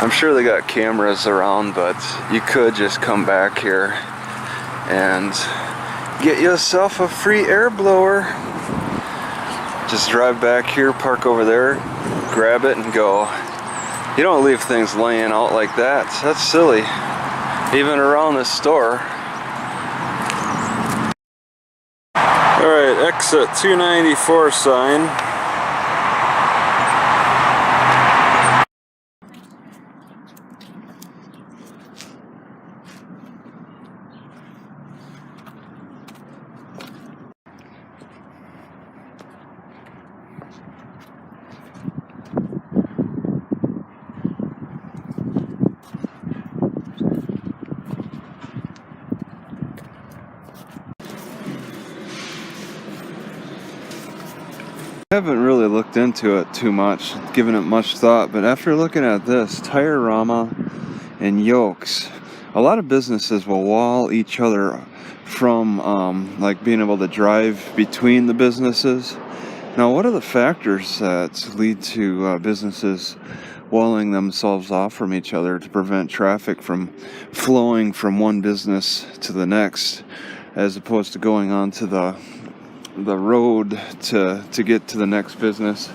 I'm sure they got cameras around, but you could just come back here and get yourself a free air blower. Just drive back here, park over there, grab it and go. You don't leave things laying out like that. That's silly. Even around the store. Alright, exit 294 sign. I haven't really looked into it too much, given it much thought, but after looking at this, Tire-Rama and Yokes, a lot of businesses will wall each other from like being able to drive between the businesses. Now, what are the factors that lead to businesses walling themselves off from each other to prevent traffic from flowing from one business to the next, as opposed to going on to the road to get to the next business?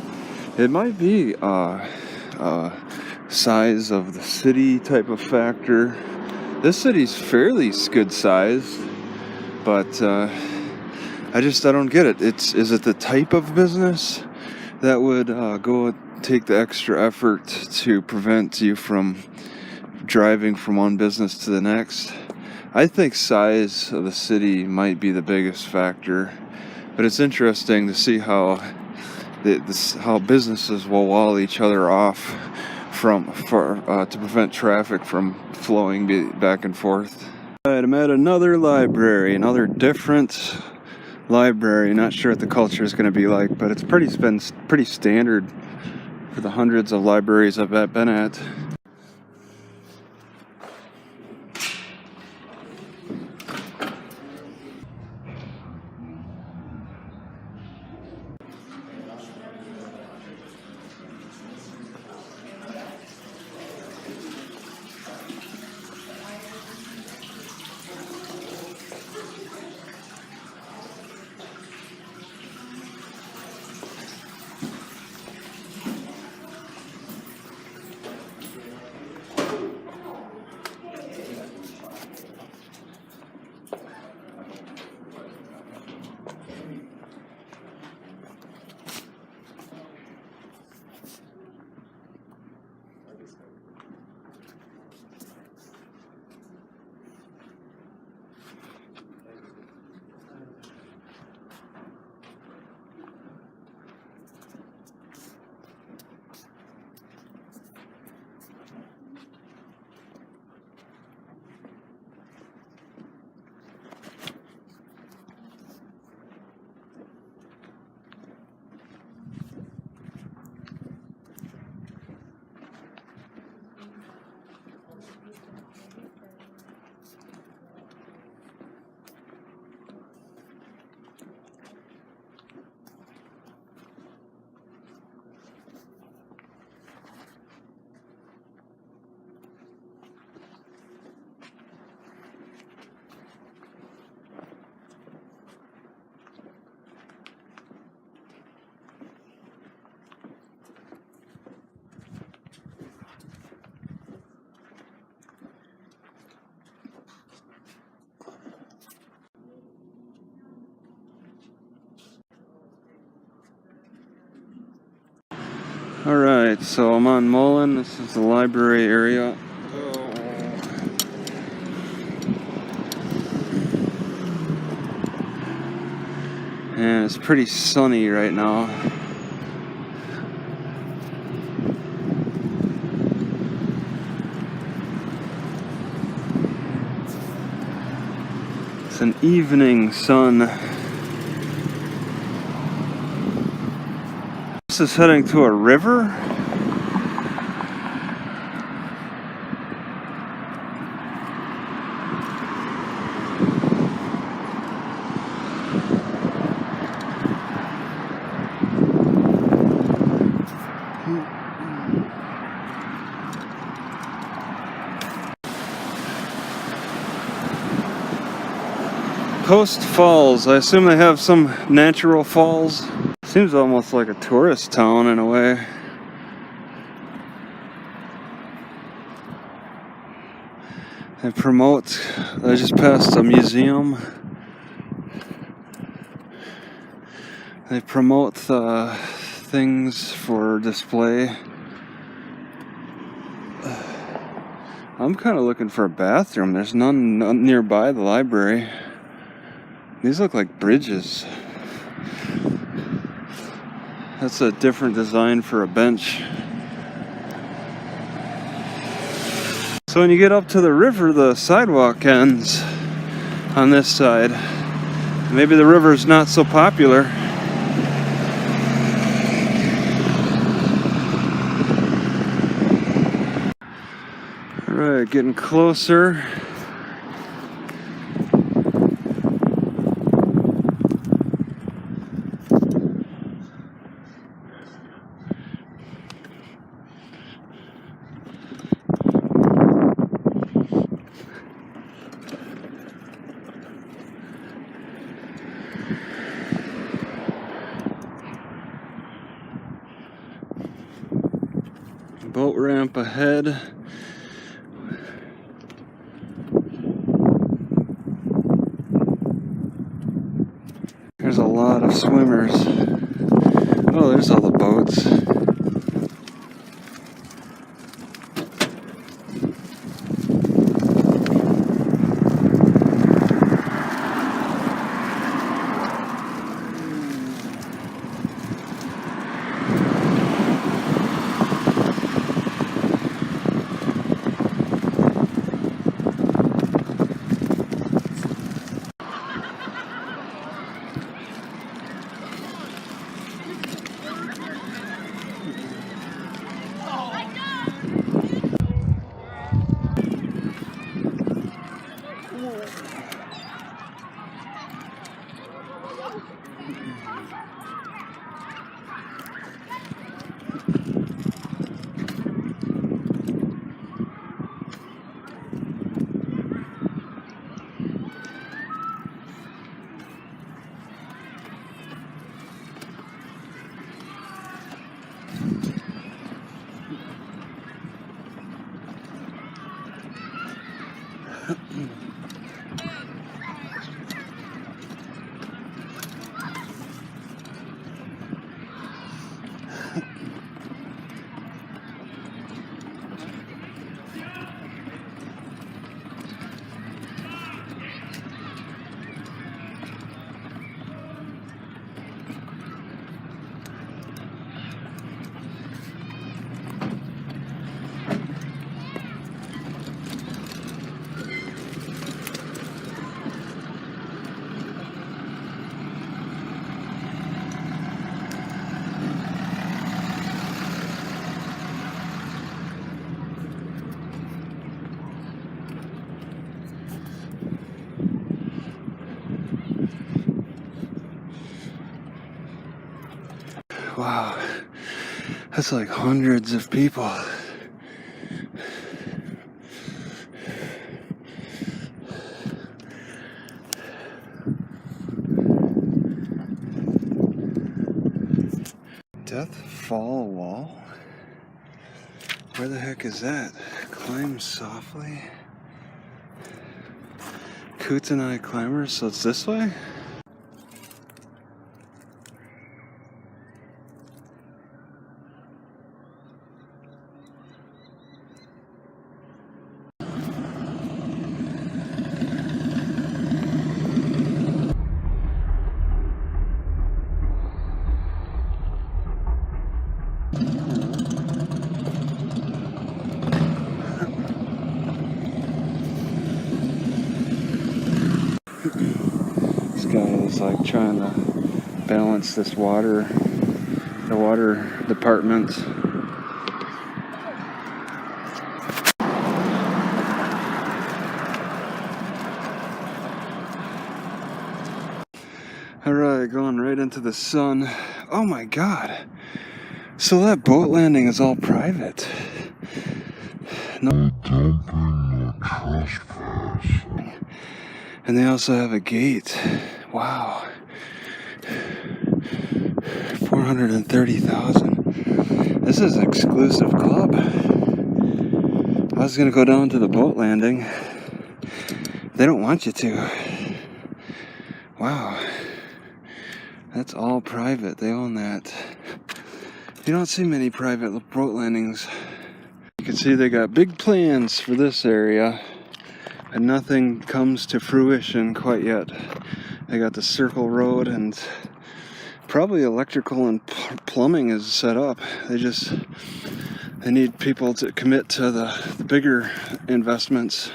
It might be size of the city type of factor. This city's fairly good sized, but I don't get it. Is it the type of business that would go take the extra effort to prevent you from driving from one business to the next? I think size of the city might be the biggest factor. But it's interesting to see how businesses will wall each other off to prevent traffic from flowing back and forth. Alright, I'm at another library, another different library. Not sure what the culture is going to be like, but it's been pretty standard for the hundreds of libraries I've been at. Alright, so I'm on Mullen. This is the library area. And it's pretty sunny right now. It's an evening sun. This is heading to a river. Post Falls. I assume they have some natural falls. Seems almost like a tourist town in a way. They promote, I just passed a museum. They promote things for display. I'm kind of looking for a bathroom. There's none nearby the library. These look like bridges. That's a different design for a bench. So when you get up to the river, the sidewalk ends on this side. Maybe the river's not so popular. Alright, getting closer. Boat ramp ahead. There's a lot of swimmers. Oh, there's all the boats. Wow, that's like hundreds of people. Death Fall Wall? Where the heck is that? Climb softly. Kootenai climbers, so it's this way? This guy is like trying to balance this water, the water department. Alright, going right into the sun. Oh my god. So that boat landing is all private. No dumping or trespassing. And they also have a gate. Wow. 430,000. This is an exclusive club. I was gonna go down to the boat landing. They don't want you to. Wow. That's all private. They own that. You don't see many private boat landings. You can see they got big plans for this area, and nothing comes to fruition quite yet. They got the circle road, and probably electrical and plumbing is set up. They need people to commit to the bigger investments.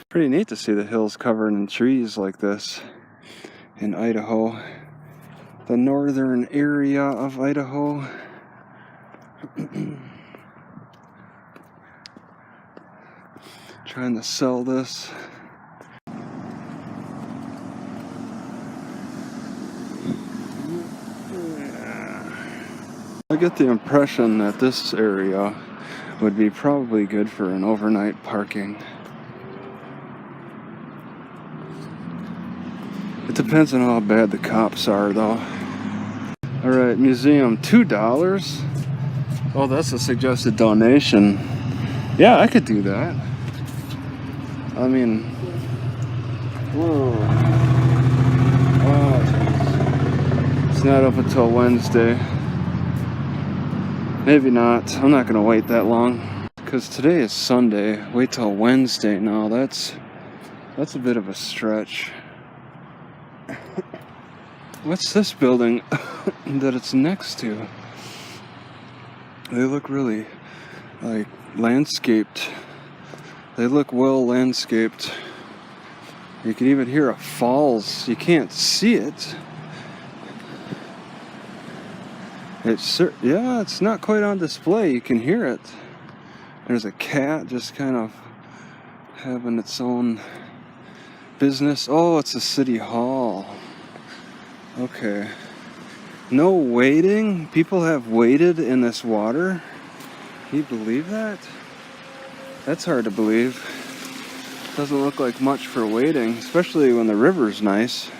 Pretty neat to see the hills covered in trees like this in Idaho. The northern area of Idaho. Trying to sell this. I get the impression that this area would be probably good for an overnight parking. It depends on how bad the cops are, though. Alright, museum, $2. Oh, that's a suggested donation. Yeah, I could do that. I mean, whoa. Oh, it's not up until Wednesday. Maybe not. I'm not gonna wait that long. Because today is Sunday. Wait till Wednesday now. That's a bit of a stretch. What's this building that it's next to? They look really like landscaped. They look well landscaped. You can even hear a falls. You can't see it. It's not quite on display. You can hear it. There's a cat just kind of having its own business. Oh, it's a city hall. Okay. No wading? People have waded in this water? Can you believe that? That's hard to believe. Doesn't look like much for wading, especially when the river's nice.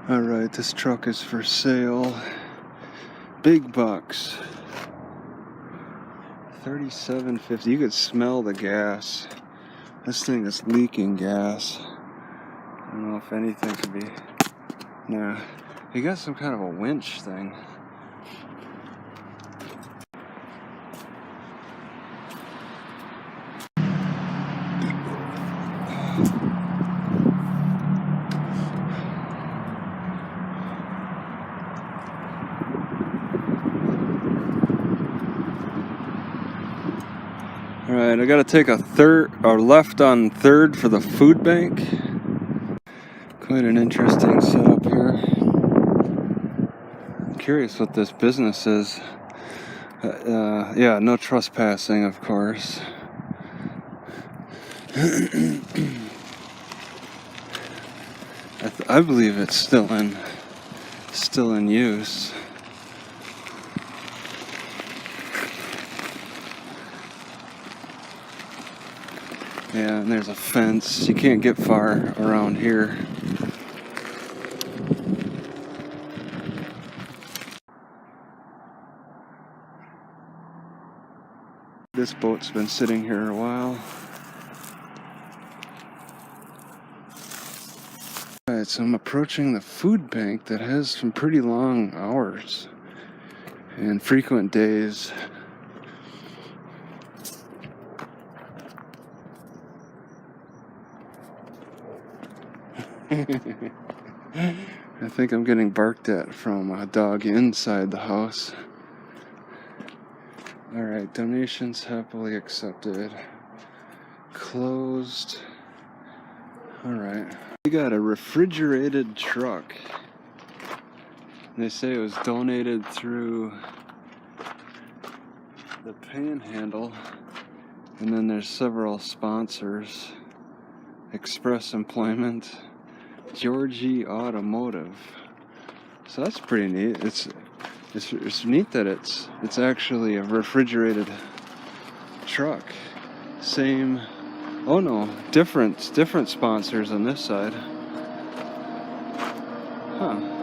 Alright, this truck is for sale. Big bucks. $37.50. You could smell the gas. This thing is leaking gas. I don't know if anything could be. Nah. You got some kind of a winch thing. Alright, I gotta take a left on 3rd for the food bank. Quite an interesting setup here. I'm curious what this business is. Yeah, no trespassing, of course. I believe it's still in use. Yeah, and there's a fence. You can't get far around here. This boat's been sitting here a while. Alright, so I'm approaching the food bank that has some pretty long hours and frequent days. I think I'm getting barked at from a dog inside the house. Alright, donations happily accepted. Closed. Alright. We got a refrigerated truck. They say it was donated through the Panhandle. And then there's several sponsors. Express Employment. Georgie Automotive. So that's pretty neat. It's neat that it's actually a refrigerated truck. Same. Oh no, different sponsors on this side. Huh.